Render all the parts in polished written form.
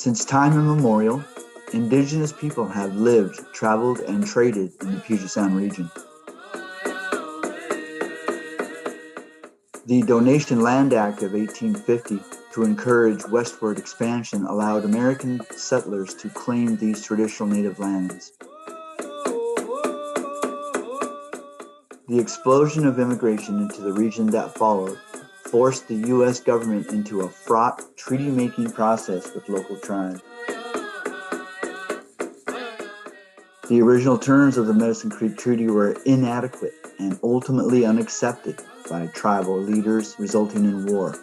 Since time immemorial, indigenous people have lived, traveled, and traded in the Puget Sound region. The Donation Land Act of 1850, to encourage westward expansion, allowed American settlers to claim these traditional native lands. The explosion of immigration into the region that followed forced the U.S. government into a fraught treaty-making process with local tribes. The original terms of the Medicine Creek Treaty were inadequate and ultimately unaccepted by tribal leaders, resulting in war.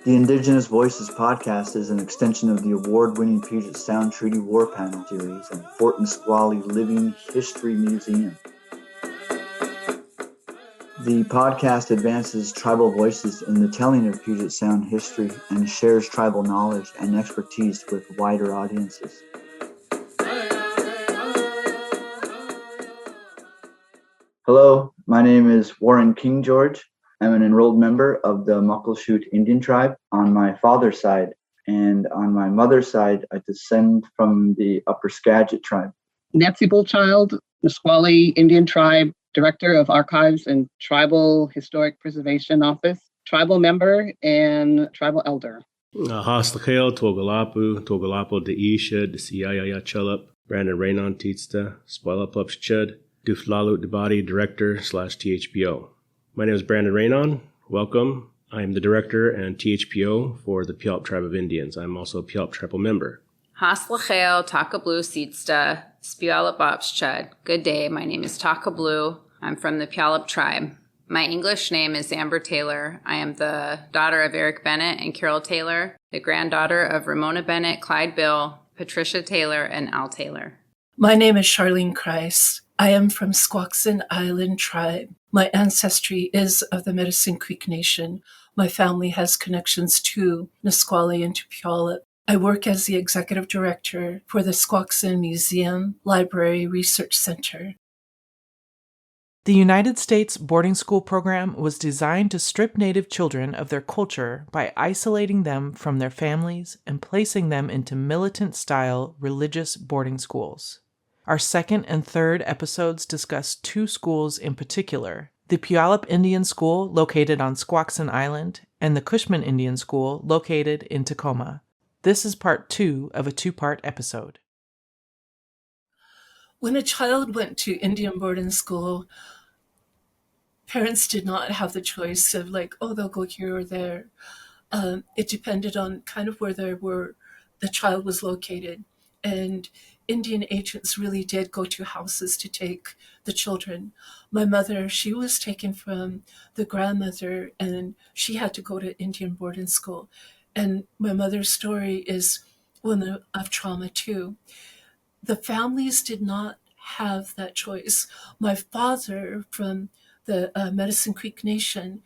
The Indigenous Voices podcast is an extension of the award-winning Puget Sound Treaty War Panel series and Fort Nisqually Living History Museum. The podcast advances tribal voices in the telling of Puget Sound history and shares tribal knowledge and expertise with wider audiences. Hello, my name is Warren KingGeorge. I'm an enrolled member of the Muckleshoot Indian tribe on my father's side, and on my mother's side, I descend from the Upper Skagit tribe. Nettsie Bullchild, Nisqually Indian tribe, Director of Archives and Tribal Historic Preservation Office, tribal member, and tribal elder. Haslachel, Togalapo, Deisha, Desiyaya Chulup, Brandon Reynon Titsta, Spalapup Chud, Duflalut Debati, Director / THPO. My name is Brandon Reynon. Welcome. I am the Director and THPO for the Puyallup Tribe of Indians. I'm also a Puyallup tribal member. Haslachel, Takablu Sitsta, Spuyallup Chud. Good day. My name is Takablu. I'm from the Puyallup tribe. My English name is Amber Taylor. I am the daughter of Eric Bennett and Carol Taylor, the granddaughter of Ramona Bennett, Clyde Bill, Patricia Taylor, and Al Taylor. My name is Charlene Krise. I am from Squaxin Island tribe. My ancestry is of the Medicine Creek Nation. My family has connections to Nisqually and to Puyallup. I work as the executive director for the Squaxin Museum, Library, Research Center. The United States boarding school program was designed to strip Native children of their culture by isolating them from their families and placing them into militant-style religious boarding schools. Our second and third episodes discuss two schools in particular, the Puyallup Indian School located on Squaxin Island and the Cushman Indian School located in Tacoma. This is part 2 of a 2-part episode. When a child went to Indian boarding school, parents did not have the choice of they'll go here or there. It depended on kind of where the child was located. And Indian agents really did go to houses to take the children. My mother, she was taken from the grandmother, and she had to go to Indian boarding school. And my mother's story is one of trauma too. The families did not have that choice. My father from the Medicine Creek Nation,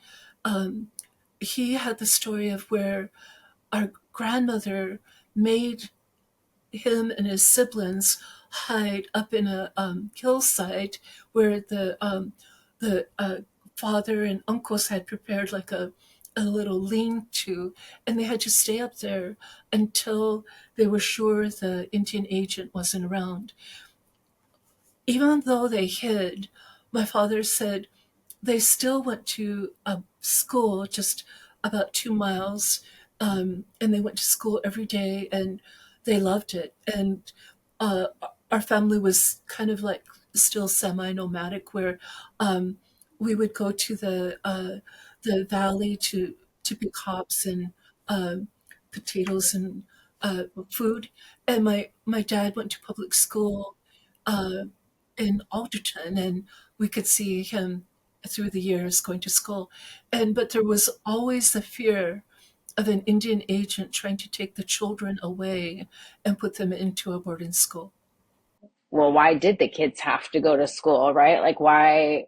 he had the story of where our grandmother made him and his siblings hide up in a hillside where the father and uncles had prepared a little lean-to, and they had to stay up there until they were sure the Indian agent wasn't around. Even though they hid, my father said they still went to a school just about 2 miles, and they went to school every day, and they loved it. And our family was kind of still semi-nomadic, where we would go to the valley to pick hops and potatoes and food. And my dad went to public school in Alderton, and we could see him through the years going to school. But there was always the fear of an Indian agent trying to take the children away and put them into a boarding school. Well, why did the kids have to go to school, right? Why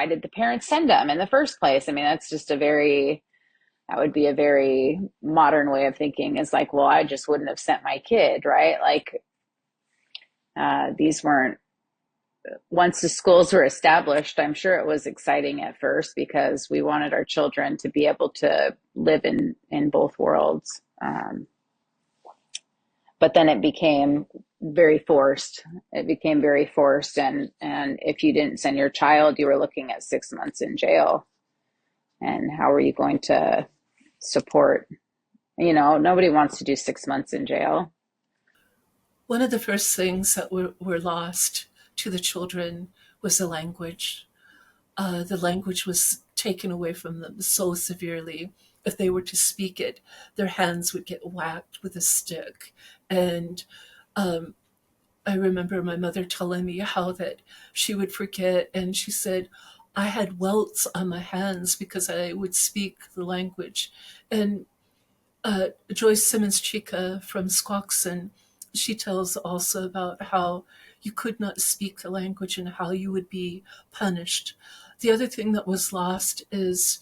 did the parents send them in the first place? I mean, that would be a very modern way of thinking, is I just wouldn't have sent my kid, right? These weren't once the schools were established, I'm sure it was exciting at first because we wanted our children to be able to live in both worlds. But then it became very forced. It became very forced. And if you didn't send your child, you were looking at 6 months in jail. And how are you going to support? Nobody wants to do 6 months in jail. One of the first things that were lost to the children was the language. The language was taken away from them so severely. If they were to speak it, their hands would get whacked with a stick. And I remember my mother telling me how that she would forget, and she said, I had welts on my hands because I would speak the language. And Joyce Simmons Chica from Squaxin, she tells also about how you could not speak the language and how you would be punished. The other thing that was lost is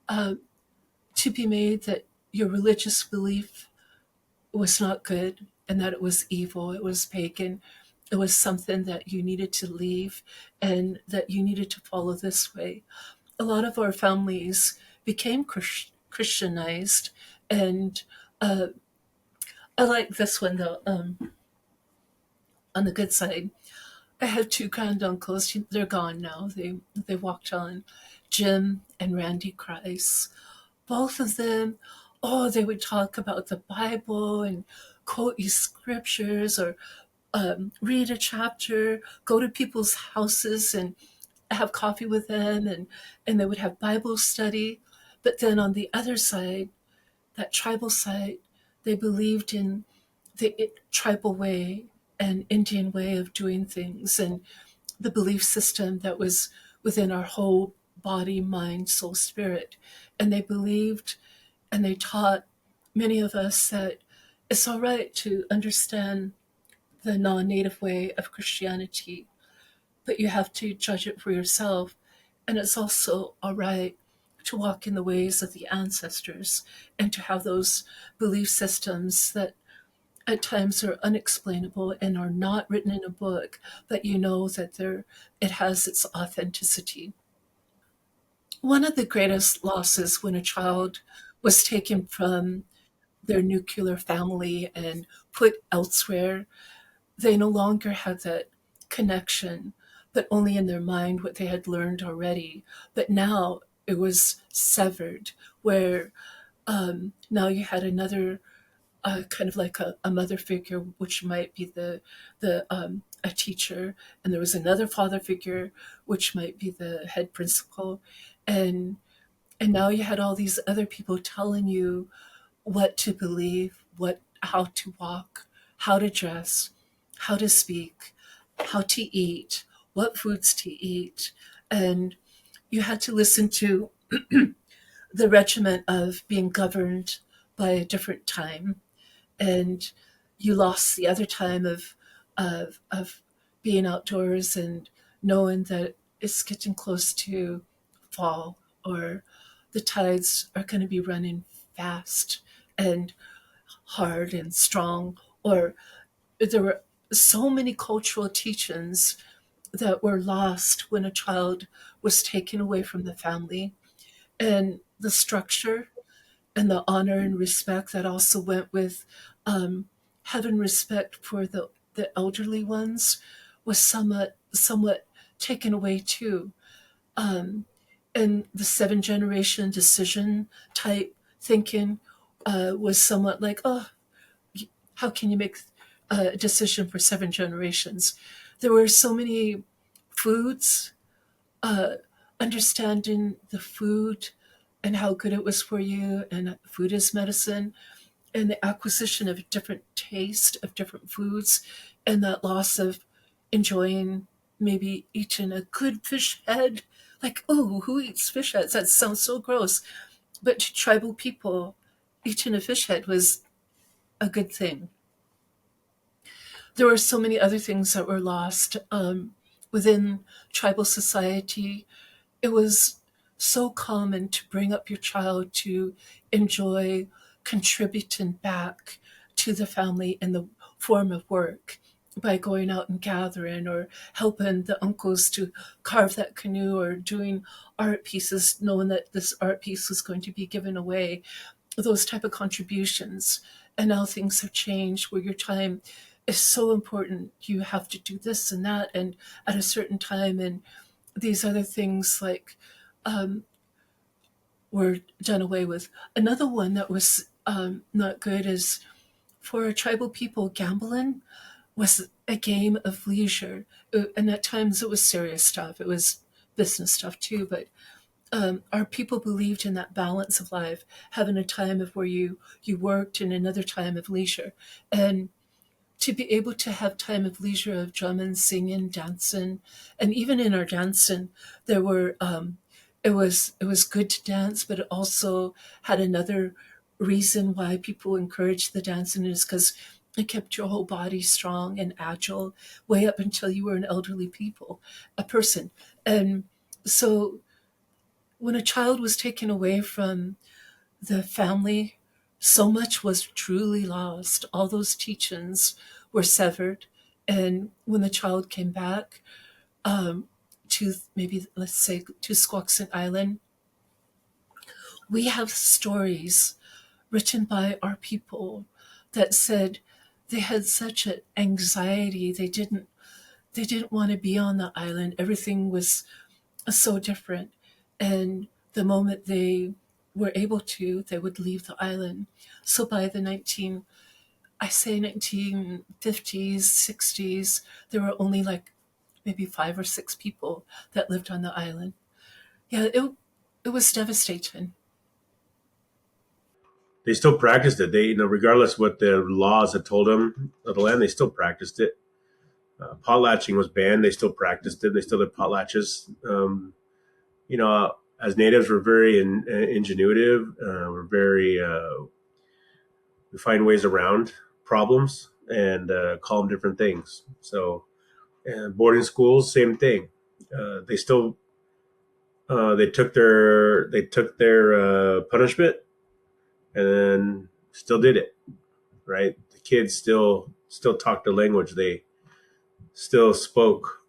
to be made that your religious belief was not good and that it was evil, it was pagan, it was something that you needed to leave and that you needed to follow this way. A lot of our families became Christianized, and I like this one though. On the good side, I have two granduncles. They're gone now. They walked on. Jim and Randy Krise. Both of them, they would talk about the Bible and quote you scriptures or read a chapter, go to people's houses and have coffee with them, and they would have Bible study. But then on the other side, that tribal side, they believed in the tribal way and Indian way of doing things and the belief system that was within our whole body, mind, soul, spirit. And they believed and they taught many of us that it's all right to understand the non-native way of Christianity, but you have to judge it for yourself. And it's also all right to walk in the ways of the ancestors and to have those belief systems that at times are unexplainable and are not written in a book, but you know that it has its authenticity. One of the greatest losses when a child was taken from their nuclear family and put elsewhere, they no longer had that connection, but only in their mind what they had learned already. But now it was severed, where now you had another kind of like a mother figure, which might be a teacher, and there was another father figure, which might be the head principal, and now you had all these other people telling you what to believe, how to walk, how to dress, how to speak, how to eat, what foods to eat, and you had to listen to the regiment of being governed by a different time, and you lost the other time of being outdoors and knowing that it's getting close to fall or the tides are going to be running fast and hard and strong, or there were so many cultural teachings that were lost when a child was taken away from the family, and the structure and the honor and respect that also went with having respect for the elderly ones was somewhat taken away too. And the 7-generation decision type thinking was somewhat like, how can you make a decision for 7 generations? There were so many foods, understanding the food and how good it was for you, and food is medicine, and the acquisition of different taste of different foods, and that loss of enjoying maybe eating a good fish head. Like, oh, who eats fish heads? That sounds so gross. But to tribal people, eating a fish head was a good thing. There were so many other things that were lost within tribal society. It was so common to bring up your child to enjoy contributing back to the family in the form of work. by going out and gathering or helping the uncles to carve that canoe or doing art pieces, knowing that this art piece was going to be given away, those type of contributions. And now things have changed where your time is so important. You have to do this and that and at a certain time, and these other things like were done away with. Another one that was not good is for tribal people, gambling was a game of leisure. And at times it was serious stuff. It was business stuff too, but our people believed in that balance of life, having a time of where you worked and another time of leisure. And to be able to have time of leisure of drumming, singing, dancing, and even in our dancing, there were it was good to dance, but it also had another reason why people encouraged the dancing is because it kept your whole body strong and agile way up until you were an elderly a person. And so when a child was taken away from the family, so much was truly lost. All those teachings were severed. And when the child came back to maybe, let's say, to Squaxin Island, we have stories written by our people that said they had such an anxiety. They didn't want to be on the island. Everything was so different. And the moment they were able to, they would leave the island. So by the 1950s, 60s, there were only like maybe 5 or 6 people that lived on the island. Yeah, it was devastating. They still practiced it. They, regardless what the laws had told them of the land, they still practiced it. Potlatching was banned. They still practiced it. They still did potlatches. As natives, we're very ingenuitive. We're very we find ways around problems and call them different things. So, boarding schools, same thing. They still they took their punishment and then still did it. Right, the kids still talked the language. They still spoke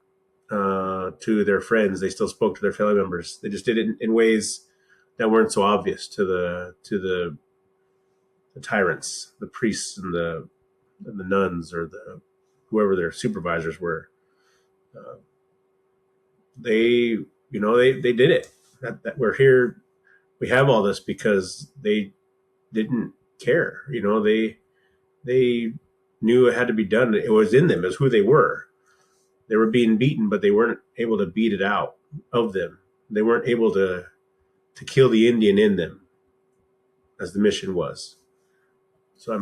to their friends. They still spoke to their family members. They just did it in ways that weren't so obvious to the tyrants, the priests and the nuns or the whoever their supervisors were. They did it. That we're here. We have all this because they didn't care. They knew it had to be done. It was in them. It was who they were. They were being beaten, but they weren't able to beat it out of them. They weren't able to kill the Indian in them, as the mission was. So,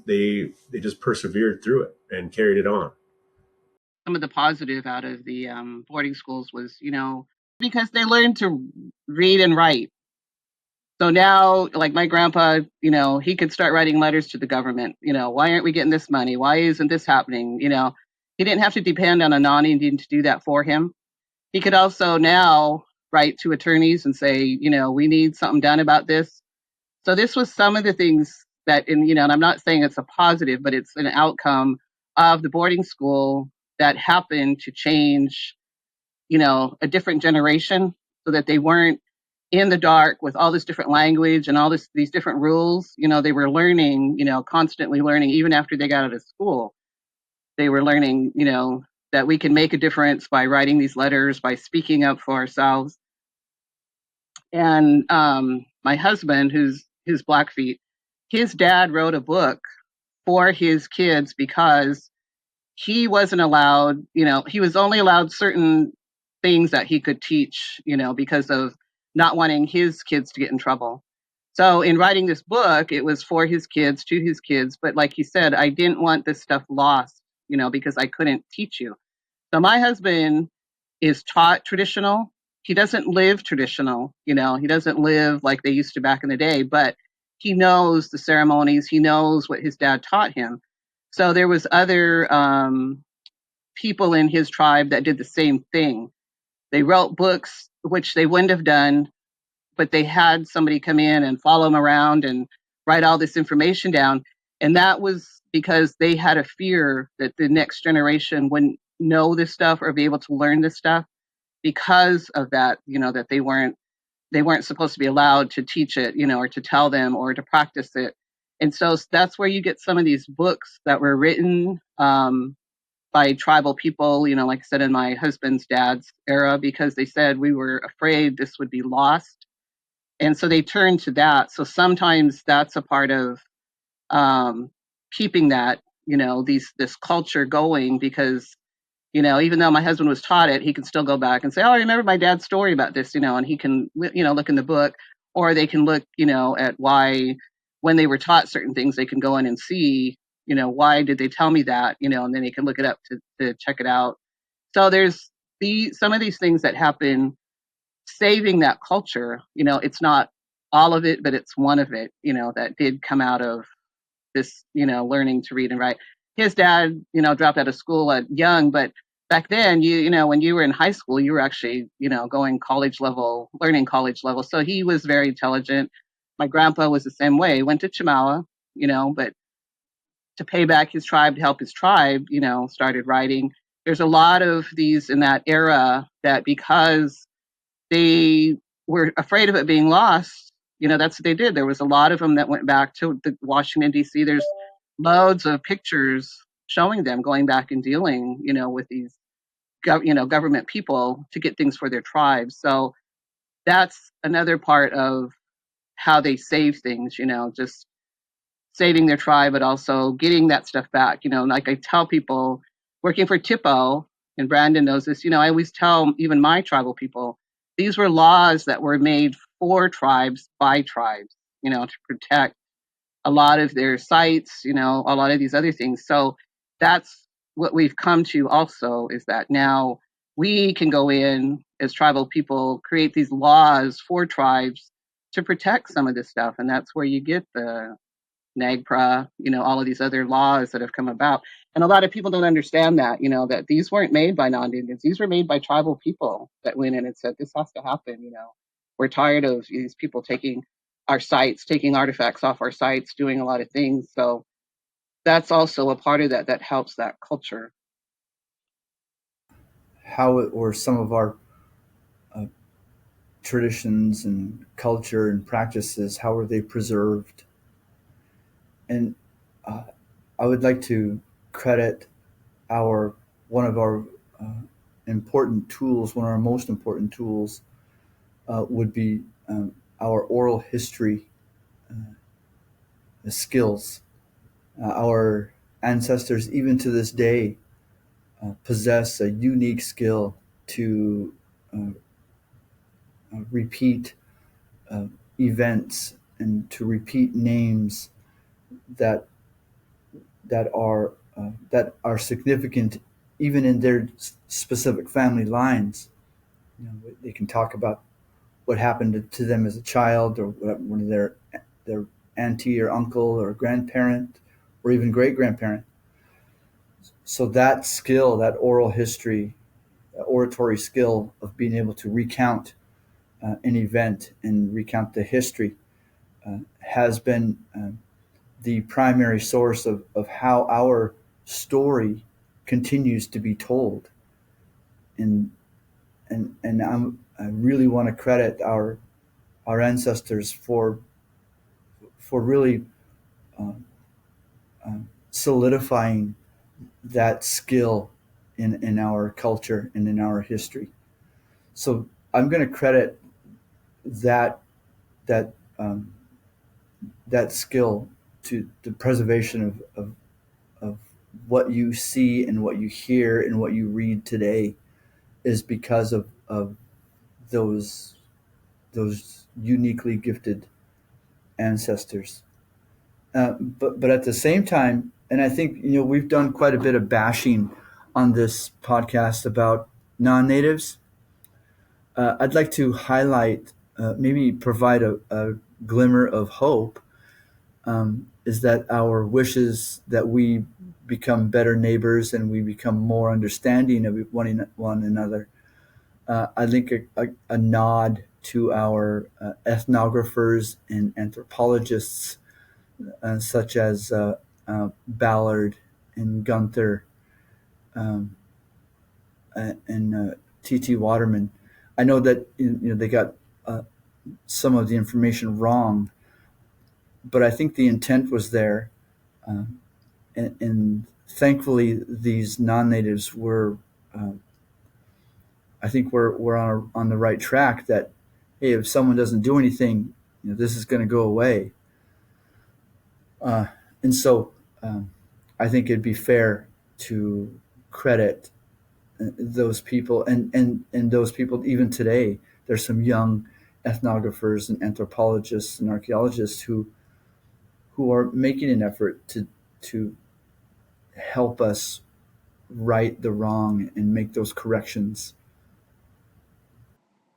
they just persevered through it and carried it on. Some of the positive out of the boarding schools was, because they learned to read and write. So now, like my grandpa, he could start writing letters to the government. Why aren't we getting this money? Why isn't this happening? He didn't have to depend on a non-Indian to do that for him. He could also now write to attorneys and say, we need something done about this. So this was some of the things that, and I'm not saying it's a positive, but it's an outcome of the boarding school that happened to change, a different generation so that they weren't in the dark with all this different language and all these different rules. They were learning, constantly learning, even after they got out of school. They were learning, that we can make a difference by writing these letters, by speaking up for ourselves. And my husband, who's Blackfeet, his dad wrote a book for his kids because he wasn't allowed, he was only allowed certain things that he could teach, because of not wanting his kids to get in trouble. So in writing this book, it was for his kids, to his kids. But like he said, I didn't want this stuff lost, because I couldn't teach you. So my husband is taught traditional. He doesn't live traditional, he doesn't live like they used to back in the day, but he knows the ceremonies. He knows what his dad taught him. So there was other people in his tribe that did the same thing. They wrote books, which they wouldn't have done, but they had somebody come in and follow them around and write all this information down. And that was, because they had a fear that the next generation wouldn't know this stuff or be able to learn this stuff because of that, that they weren't supposed to be allowed to teach it, or to tell them or to practice it. And so that's where you get some of these books that were written by tribal people, like I said, in my husband's dad's era, because they said we were afraid this would be lost. And so they turned to that. So sometimes that's a part of keeping that, this culture going, because even though my husband was taught it, he can still go back and say, "Oh, I remember my dad's story about this," and he can, look in the book, or they can look, at why, when they were taught certain things, they can go in and see, why did they tell me that, and then they can look it up to check it out. So there's some of these things that happen, saving that culture. It's not all of it, but it's one of it, that did come out of this, learning to read and write. His dad, dropped out of school at young, but back then, when you were in high school, you were actually, going college level, learning college level. So he was very intelligent. My grandpa was the same way. Went to Chamawa, but to pay back his tribe, to help his tribe, started writing. There's a lot of these in that era that, because they were afraid of it being lost, that's what they did. There was a lot of them that went back to the Washington, D.C. There's loads of pictures showing them going back and dealing, with these, government people to get things for their tribes. So that's another part of how they save things, just saving their tribe, but also getting that stuff back. Like I tell people working for TIPO, and Brandon knows this, I always tell even my tribal people, these were laws that were made for tribes by tribes, to protect a lot of their sites, a lot of these other things. So that's what we've come to also, is that now we can go in as tribal people, create these laws for tribes to protect some of this stuff. And that's where you get the NAGPRA, all of these other laws that have come about. And a lot of people don't understand that, that these weren't made by non-Indians. These were made by tribal people that went in and said, this has to happen. We're tired of these people taking our sites, taking artifacts off our sites, doing a lot of things. So that's also a part of that helps that culture. How or some of our uh, traditions and culture and practices, how are they preserved? And uh, I would like to credit one of our important tools, one of our most important tools, would be our oral history skills. Our ancestors, even to this day, possess a unique skill to uh, repeat uh, events and to repeat names that that are significant even in their specific family lines. They can talk about what happened to them as a child, or what happened to their auntie or uncle or grandparent or even great grandparent. So that skill, that oral history, oratory skill of being able to recount an event and recount the history, has been the primary source of how our story continues to be told. And I really want to credit our ancestors for really uh, solidifying that skill in our culture and in our history. So I'm going to credit that that um, that skill to the preservation of what you see and what you hear and what you read today, is because of those uniquely gifted ancestors. But at the same time, and I think we've done quite a bit of bashing on this podcast about non-natives. I'd like to highlight, maybe provide a glimmer of hope, is that our wishes that we become better neighbors and we become more understanding of one another. I think a nod to our ethnographers and anthropologists, such as Ballard and Gunther and T.T. Waterman. I know that they got some of the information wrong, but I think the intent was there, and thankfully these non-natives were, I think we're on the right track. That hey, if someone doesn't do anything, this is going to go away, and so I think it'd be fair to credit those people and those people even today. There's some young ethnographers and anthropologists and archaeologists who are making an effort to help us right the wrong and make those corrections.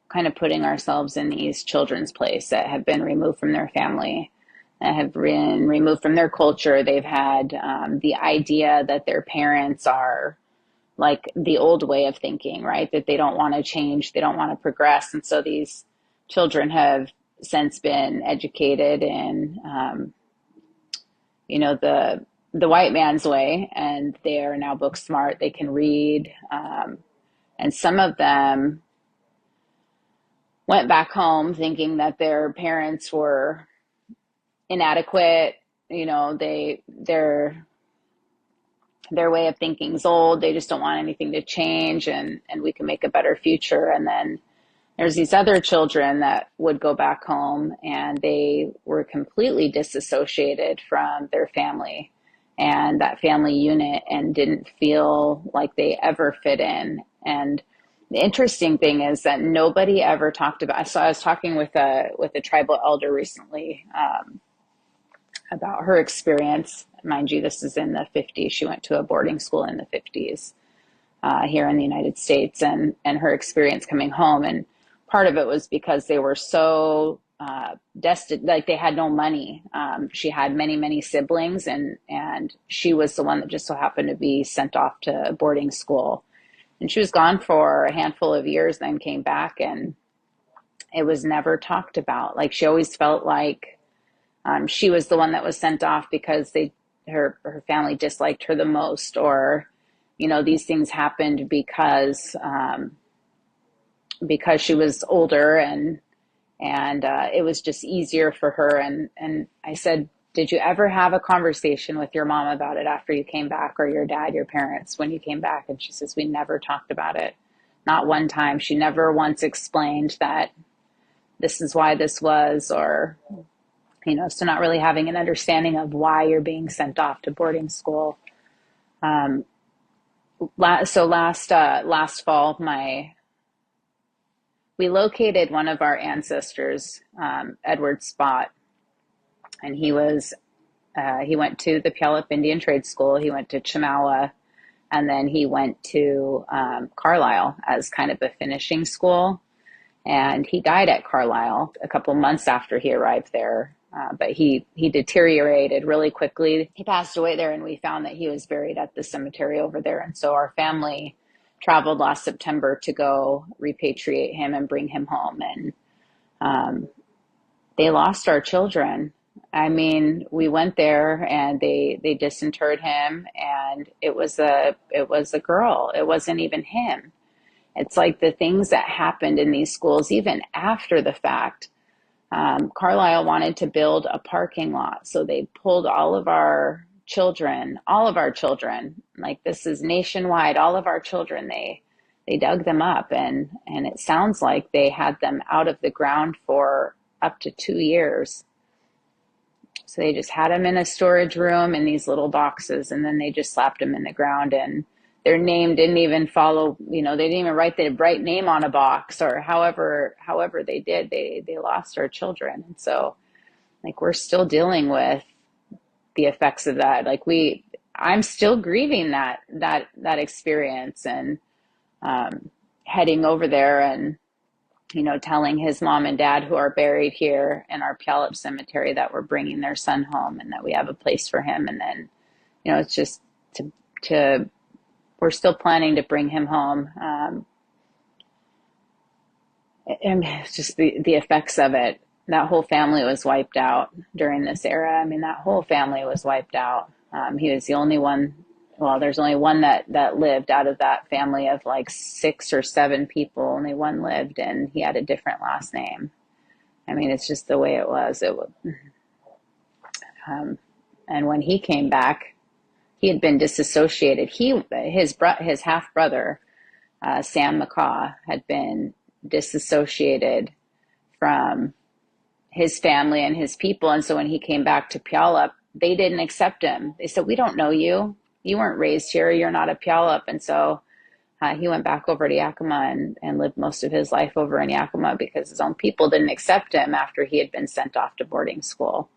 Kind of putting ourselves in these children's place that have been removed from their family, that have been removed from their culture. They've had the idea that their parents are like the old way of thinking, right? That they don't want to change, they don't want to progress. And so these children have since been educated in, the white man's way, and they are now book smart. They can read. And some of them went back home thinking that their parents were inadequate. Their way of thinking is old. They just don't want anything to change, and we can make a better future. And then there's these other children that would go back home and they were completely disassociated from their family and that family unit and didn't feel like they ever fit in. And the interesting thing is that nobody ever talked about. So I was talking with a tribal elder recently about her experience. Mind you, this is in the 50s. She went to a boarding school in the 50s here in the United States, and her experience coming home. And part of it was because they were so destitute, like they had no money. She had many, many siblings, and she was the one that just so happened to be sent off to boarding school. And she was gone for a handful of years, then came back, and it was never talked about. Like she always felt like she was the one that was sent off because her family disliked her the most, or these things happened because she was older, and it was just easier for her. And I said, did you ever have a conversation with your mom about it after you came back, or your dad, your parents, when you came back? And she says, we never talked about it. Not one time. She never once explained that this is why this was, or, so not really having an understanding of why you're being sent off to boarding school. So last fall, we located one of our ancestors, Edward Spot, and he went to the Puyallup Indian Trade School. He went to Chemawa, and then he went to Carlisle as kind of a finishing school. And he died at Carlisle a couple months after he arrived there. But he deteriorated really quickly. He passed away there, and we found that he was buried at the cemetery over there. And so our family traveled last September to go repatriate him and bring him home. And they lost our children. I mean, we went there and they disinterred him, and it was a girl. It wasn't even him. It's like the things that happened in these schools, even after the fact. Carlisle wanted to build a parking lot, so they pulled all of our children, like this is nationwide, all of our children, they dug them up, and it sounds like they had them out of the ground for up to 2 years. So they just had them in a storage room in these little boxes, and then they just slapped them in the ground, and their name didn't even follow, they didn't even write the right name on a box, or however they did, they lost our children. And so like we're still dealing with the effects of that. Like I'm still grieving that experience, and heading over there and telling his mom and dad, who are buried here in our Puyallup cemetery, that we're bringing their son home and that we have a place for him. And then it's just to we're still planning to bring him home. And it's just the effects of it. That whole family was wiped out during this era. I mean, that whole family was wiped out. He was the only one. Well, there's only one that lived out of that family of like 6 or 7 people. Only one lived, and he had a different last name. I mean, it's just the way it was. And when he came back, he had been disassociated. His half brother, Sam McCaw, had been disassociated from his family and his people. And so when he came back to Puyallup, they didn't accept him. They said, "We don't know you. You weren't raised here. You're not a Puyallup." And so he went back over to Yakima and lived most of his life over in Yakima because his own people didn't accept him after he had been sent off to boarding school.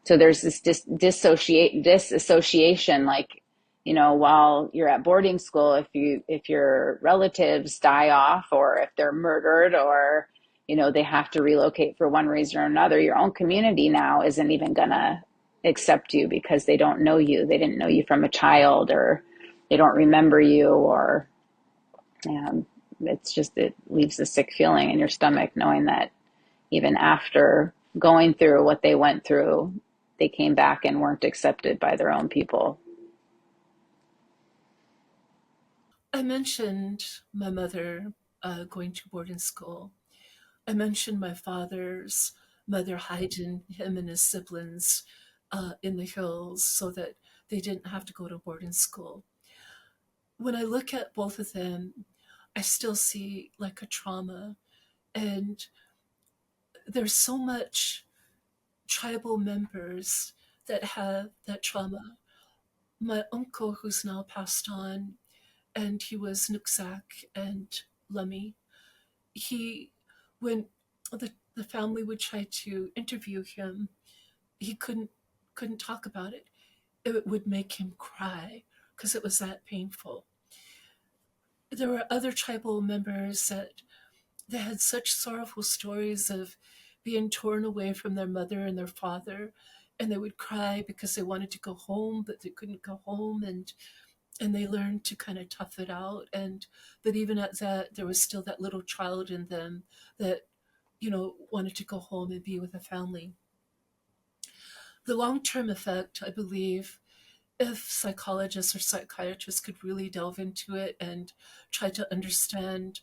So there's this disassociation, like, while you're at boarding school, if your relatives die off, or if they're murdered, or they have to relocate for one reason or another, your own community now isn't even gonna accept you because they don't know you. They didn't know you from a child, or they don't remember you, or it leaves a sick feeling in your stomach knowing that even after going through what they went through, they came back and weren't accepted by their own people. I mentioned my mother going to boarding school. I mentioned my father's mother hiding him and his siblings in the hills so that they didn't have to go to boarding school. When I look at both of them, I still see like a trauma. And there's so much tribal members that have that trauma. My uncle, who's now passed on, and he was Nooksack and Lummi, when the family would try to interview him, he couldn't talk about it. It would make him cry because it was that painful. There were other tribal members that they had such sorrowful stories of being torn away from their mother and their father, and they would cry because they wanted to go home, but they couldn't go home, and they learned to kind of tough it out. But even at that, there was still that little child in them that wanted to go home and be with a family. The long-term effect, I believe, if psychologists or psychiatrists could really delve into it and try to understand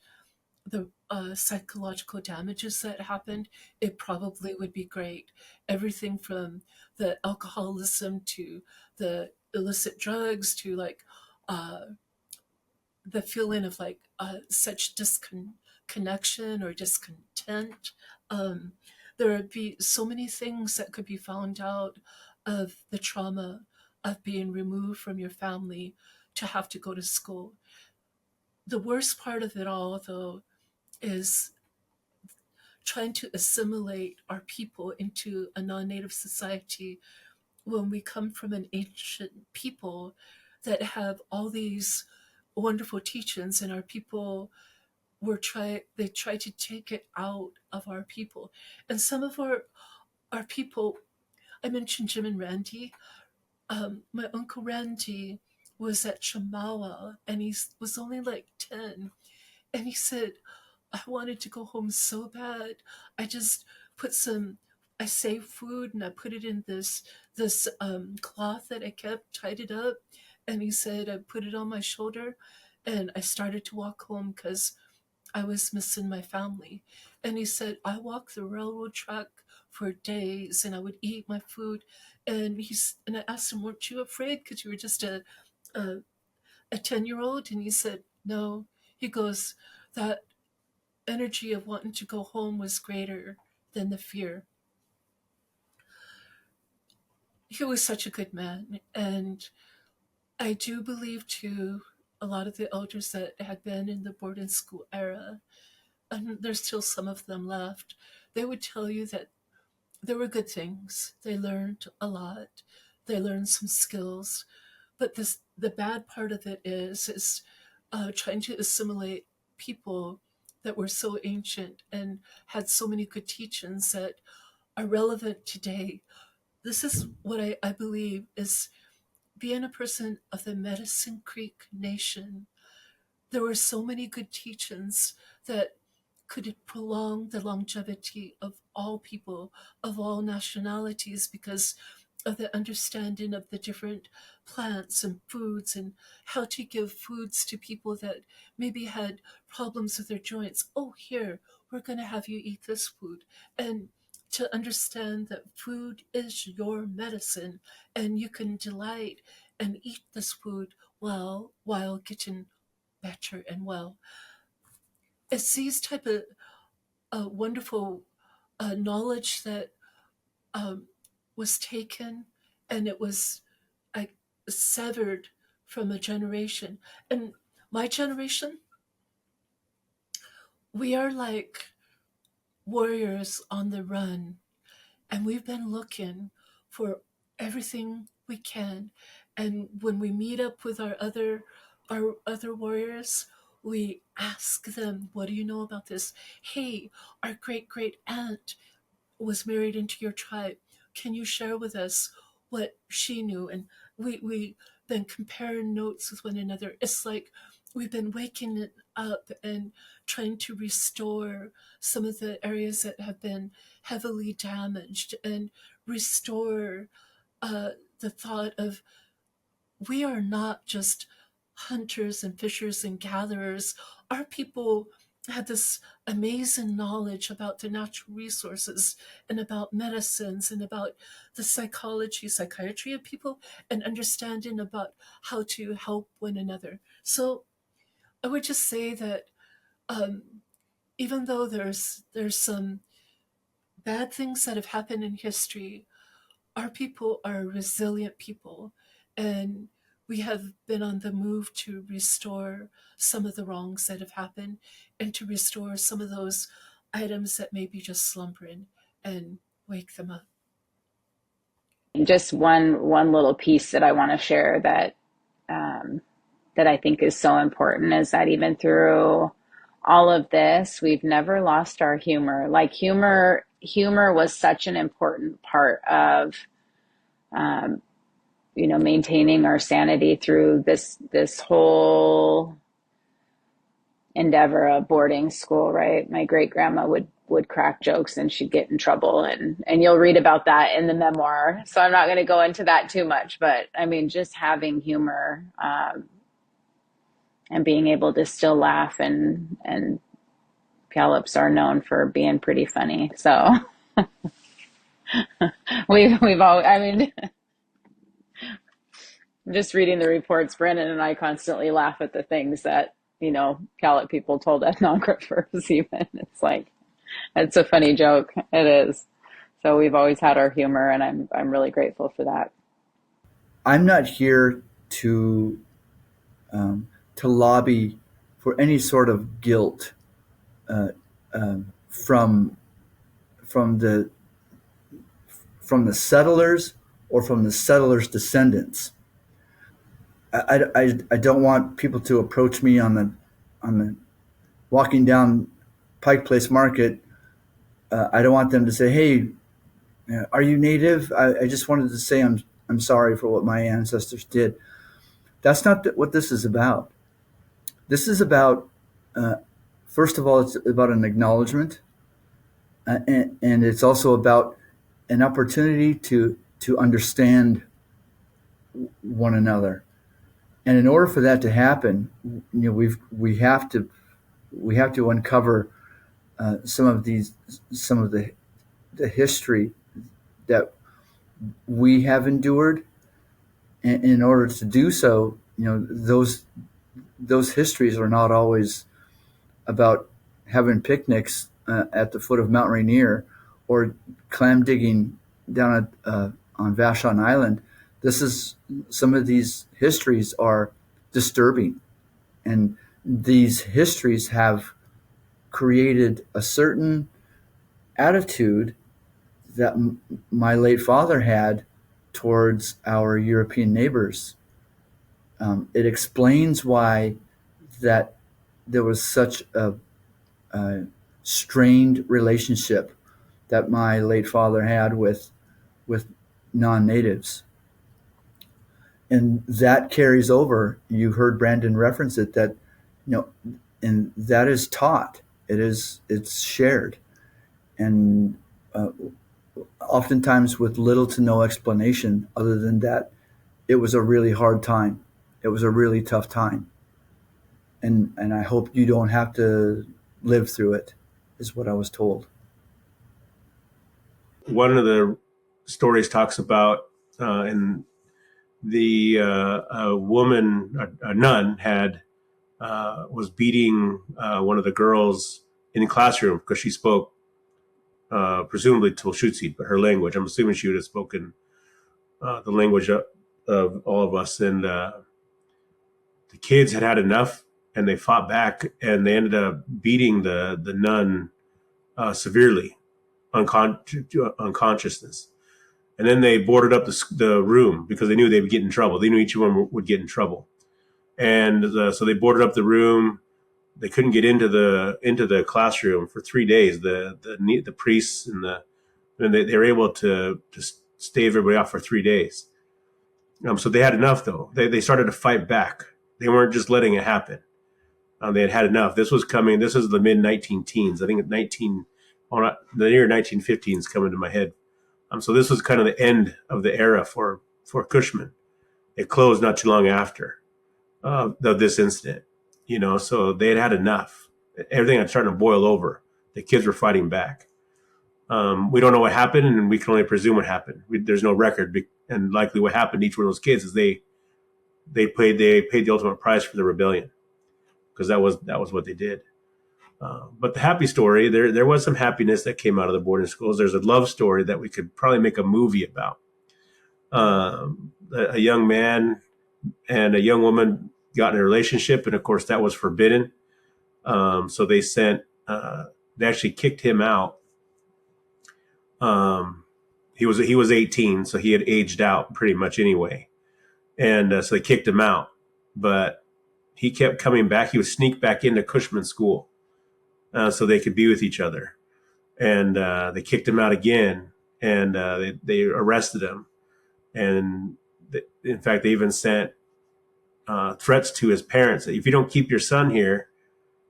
the psychological damages that happened, it probably would be great. Everything from the alcoholism to the illicit drugs to like the feeling of like such disconnection or discontent. There would be so many things that could be found out of the trauma of being removed from your family to have to go to school. The worst part of it all, though, is trying to assimilate our people into a non-native society when we come from an ancient people that have all these wonderful teachings, and our people they try to take it out of our people. And some of our people, I mentioned Jim and Randy. My uncle Randy was at Chamawa, and he was only like 10, and he said, "I wanted to go home so bad. I just I saved food and I put it in this cloth that I kept, tied it up." And he said, "I put it on my shoulder and I started to walk home because I was missing my family." And he said, "I walked the railroad track for days and I would eat my food." And I asked him, "Weren't you afraid because you were just a 10-year-old?" And he said, "No." He goes, "That energy of wanting to go home was greater than the fear." He was such a good man. And I do believe, too, a lot of the elders that had been in the boarding school era, and there's still some of them left, they would tell you that there were good things. They learned a lot. They learned some skills. But the bad part of it is trying to assimilate people that were so ancient and had so many good teachings that are relevant today. This is what I believe is being a person of the Medicine Creek Nation. There were so many good teachings that could prolong the longevity of all people, of all nationalities, because the understanding of the different plants and foods and how to give foods to people that maybe had problems with their joints. Oh, here, we're going to have you eat this food. And to understand that food is your medicine and you can delight and eat this food while getting better and well. It's these type of wonderful knowledge that was taken and it was severed from a generation. And my generation, we are like warriors on the run, and we've been looking for everything we can. And when we meet up with our other warriors, we ask them, what do you know about this? Hey, our great aunt was married into your tribe. Can you share with us what she knew? And we've been comparing notes with one another. It's like we've been waking it up and trying to restore some of the areas that have been heavily damaged and restore the thought of we are not just hunters and fishers and gatherers. Our people had this amazing knowledge about the natural resources and about medicines and about the psychiatry of people, and understanding about how to help one another. So I would just say that even though there's some bad things that have happened in history, our people are resilient people, and we have been on the move to restore some of the wrongs that have happened and to restore some of those items that may be just slumbering and wake them up. Just one little piece that I want to share that that I think is so important is that even through all of this, we've never lost our humor. Like humor was such an important part of maintaining our sanity through this whole endeavor of boarding school, right? My great grandma would crack jokes and she'd get in trouble, and you'll read about that in the memoir. So I'm not going to go into that too much, but I mean, just having humor and being able to still laugh, and Puyallups are known for being pretty funny. So we've all, I mean, just reading the reports, Brennan and I constantly laugh at the things that, Puyallup people told ethnographers even. It's like, it's a funny joke. It is. So we've always had our humor, and I'm really grateful for that. I'm not here to lobby for any sort of guilt from the settlers or from the settlers' descendants. I don't want people to approach me on the walking down Pike Place Market. I don't want them to say, "Hey, are you Native?" I just wanted to say I'm sorry for what my ancestors did. That's not what this is about. This is about, first of all, it's about an acknowledgement, and it's also about an opportunity to understand one another. And in order for that to happen, we have to uncover some of the history that we have endured. And in order to do so, those histories are not always about having picnics at the foot of Mount Rainier or clam digging down on Vashon Island. Some of these histories are disturbing, and these histories have created a certain attitude that my late father had towards our European neighbors. It explains why that there was such a strained relationship that my late father had with non-natives. And that carries over. You heard Brandon reference it, that, and that is taught. It's shared. And oftentimes with little to no explanation other than that it was a really hard time. It was a really tough time. And I hope you don't have to live through it, is what I was told. One of the stories talks about in the a woman, a nun, was beating one of the girls in the classroom because she spoke presumably Tulshutsi, but her language. I'm assuming she would have spoken the language of all of us. And the kids had enough, and they fought back, and they ended up beating the nun severely, unconsciousness. And then they boarded up the room because they knew they would get in trouble. They knew each one would get in trouble. And so they boarded up the room. They couldn't get into the classroom for 3 days. The priests and they were able to stave everybody off for 3 days. So they had enough, though. They started to fight back. They weren't just letting it happen. They had enough. This was coming. This is the mid 19-teens. I think the year 1915 is coming to my head. So this was kind of the end of the era for Cushman. It closed not too long after of this incident. So they had enough. Everything had started to boil over. The kids were fighting back. We don't know what happened, and we can only presume what happened. There's no record, and likely what happened to each one of those kids is they paid the ultimate price for the rebellion, because that was what they did. But the happy story, there was some happiness that came out of the boarding schools. There's a love story that we could probably make a movie about. A young man and a young woman got in a relationship, and of course that was forbidden. So they actually kicked him out. He was 18, so he had aged out pretty much anyway. And so they kicked him out, but he kept coming back. He would sneak back into Cushman School so they could be with each other. And they kicked him out again, and they arrested him. And in fact, they even sent threats to his parents that if you don't keep your son here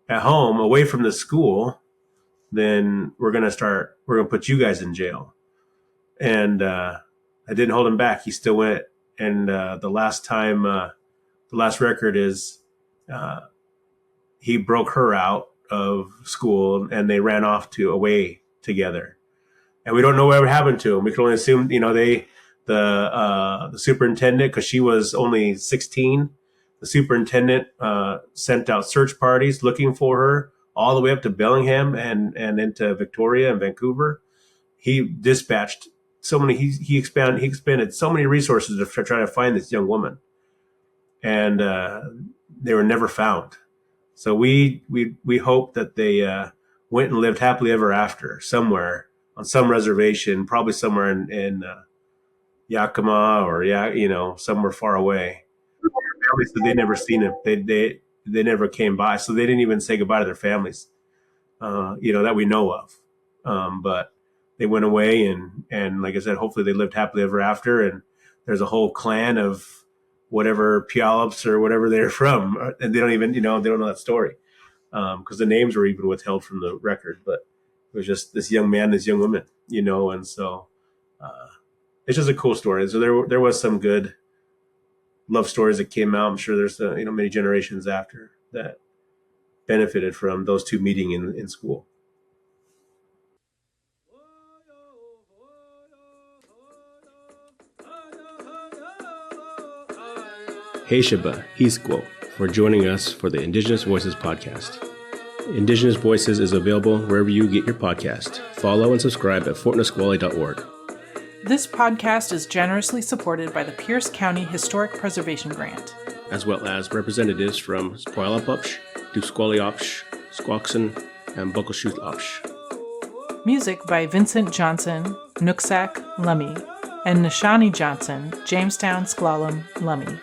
at home, away from the school, then we're going to put you guys in jail. And I didn't hold him back. He still went. And the last record is he broke her out of school, and they ran off away together. And we don't know whatever happened to him. We can only assume, the superintendent, because she was only 16, the superintendent sent out search parties looking for her all the way up to Bellingham and into Victoria and Vancouver. He dispatched so many. He expended so many resources to try to find this young woman, and they were never found. So we hope that they went and lived happily ever after somewhere on some reservation, probably somewhere in Yakima or somewhere far away. Families said they never seen him. They never came by, so they didn't even say goodbye to their families, that we know of. But they went away, and like I said, hopefully they lived happily ever after. And there's a whole clan of whatever Puyallups or whatever they're from, and they don't even they don't know that story because the names were even withheld from the record. But it was just this young man, this young woman, and so it's just a cool story. So there was some good love stories that came out. I'm sure there's many generations after that benefited from those two meeting in school. Hey Shaba, Hisquo, for joining us for the Indigenous Voices podcast. Indigenous Voices is available wherever you get your podcast. Follow and subscribe at fortnisqually.org. This podcast is generously supported by the Pierce County Historic Preservation Grant, as well as representatives from Puyallup, Nisqually, Squaxin, and Bullchild. Music by Vincent Johnson, Nooksack, Lummi, and Nishani Johnson, Jamestown, Sklallam, Lummi.